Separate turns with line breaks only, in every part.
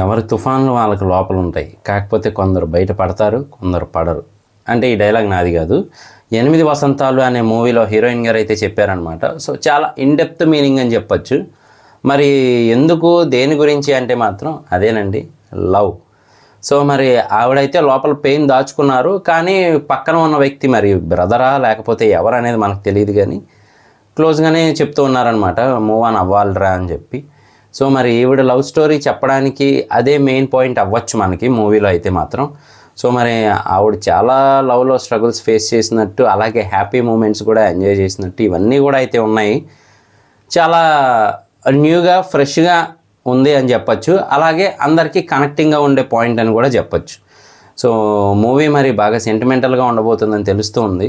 ఎవరి తుఫాన్లు వాళ్ళకి లోపల ఉంటాయి, కాకపోతే కొందరు బయట పడతారు, కొందరు పడరు. అంటే ఈ డైలాగ్ నాది కాదు, 8 వసంతాలు అనే మూవీలో హీరోయిన్ గారు అయితే చెప్పారనమాట. సో చాలా ఇన్డెప్త్ మీనింగ్ అని చెప్పచ్చు. మరి ఎందుకు దేని గురించి అంటే మాత్రం అదేనండి, లవ్. సో మరి ఆవిడైతే లోపల పెయిన్ దాచుకున్నారు, కానీ పక్కన ఉన్న వ్యక్తి మరి బ్రదరా లేకపోతే ఎవరు అనేది మనకు తెలియదు, కానీ క్లోజ్గానే చెప్తూ ఉన్నారనమాట, మూవ్ ఆన్ అవ్వాలిరా అని చెప్పి. సో మరి ఈవిడ లవ్ స్టోరీ చెప్పడానికి అదే మెయిన్ పాయింట్ అవ్వచ్చు మనకి మూవీలో అయితే మాత్రం. సో మరి ఆవిడ చాలా లవ్లో స్ట్రగుల్స్ ఫేస్ చేసినట్టు, అలాగే హ్యాపీ మూమెంట్స్ కూడా ఎంజాయ్ చేసినట్టు ఇవన్నీ కూడా అయితే ఉన్నాయి. చాలా న్యూగా ఫ్రెష్గా ఉంది అని చెప్పచ్చు. అలాగే అందరికీ కనెక్టింగ్గా ఉండే పాయింట్ అని కూడా చెప్పచ్చు. సో మూవీ మరి బాగా సెంటిమెంటల్గా ఉండబోతుందని తెలుస్తూ ఉంది.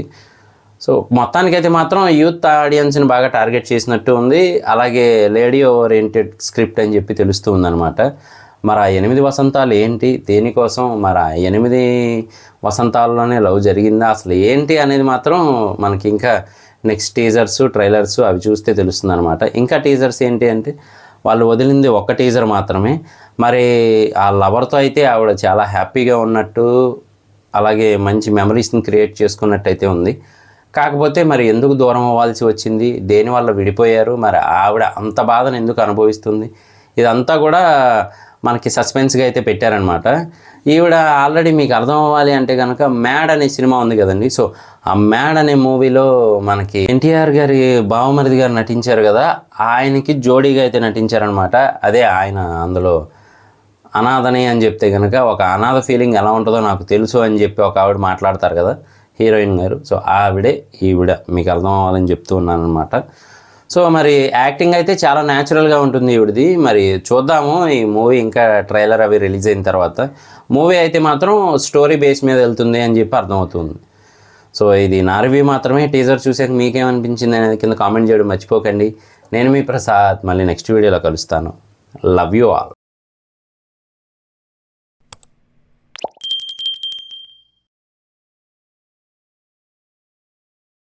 సో మొత్తానికైతే మాత్రం యూత్ ఆడియన్స్ని బాగా టార్గెట్ చేసినట్టు ఉంది. అలాగే లేడీ ఓరియంటెడ్ స్క్రిప్ట్ అని చెప్పి తెలుస్తూ ఉందన్నమాట. మరి ఆ 8 వసంతాలు ఏంటి, దేనికోసం, మరి ఆ 8 వసంతాల్లోనే లవ్ జరిగిందా, అసలు ఏంటి అనేది మాత్రం మనకి ఇంకా నెక్స్ట్ టీజర్స్, ట్రైలర్స్ అవి చూస్తే తెలుస్తుంది అనమాట. ఇంకా టీజర్స్ ఏంటి అంటే వాళ్ళు వదిలింది ఒక్క టీజర్ మాత్రమే. మరి ఆ లవర్తో అయితే ఆవిడ చాలా హ్యాపీగా ఉన్నట్టు, అలాగే మంచి మెమరీస్ని క్రియేట్ చేసుకున్నట్టు అయితే ఉంది. కాకపోతే మరి ఎందుకు దూరం అవ్వాల్సి వచ్చింది, దేనివల్ల విడిపోయారు, మరి ఆవిడ అంత బాధను ఎందుకు అనుభవిస్తుంది, ఇదంతా కూడా మనకి సస్పెన్స్గా అయితే పెట్టారనమాట. ఈవిడ ఆల్రెడీ మీకు అర్థం అవ్వాలి అంటే కనుక మ్యాడ్ అనే సినిమా ఉంది కదండి. సో ఆ మ్యాడ్ అనే మూవీలో మనకి ఎన్టీఆర్ గారి బావమరిది గారు నటించారు కదా, ఆయనకి జోడీగా అయితే నటించారనమాట. అదే ఆయన అందులో అనాథని అని చెప్తే కనుక ఒక అనాథ ఫీలింగ్ ఎలా ఉంటుందో నాకు తెలుసు అని చెప్పి ఒక ఆవిడ మాట్లాడతారు కదా హీరోయిన్ గారు. సో ఆవిడే ఈవిడ, మీకు అర్థం అవ్వాలని చెప్తూ ఉన్నాను అనమాట. సో మరి యాక్టింగ్ అయితే చాలా న్యాచురల్గా ఉంటుంది ఈవిడిది. మరి చూద్దాము ఈ మూవీ ఇంకా ట్రైలర్ అవి రిలీజ్ అయిన తర్వాత. మూవీ అయితే మాత్రం స్టోరీ బేస్ మీద వెళ్తుంది అని చెప్పి అర్థమవుతుంది. సో ఇది నా రివ్యూ మాత్రమే. టీజర్ చూసాక మీకేమనిపించింది అనేది కింద కామెంట్ చేయడం మర్చిపోకండి. నేను మీ ప్రసాద్, మళ్ళీ నెక్స్ట్ వీడియోలో కలుస్తాను. Love you all.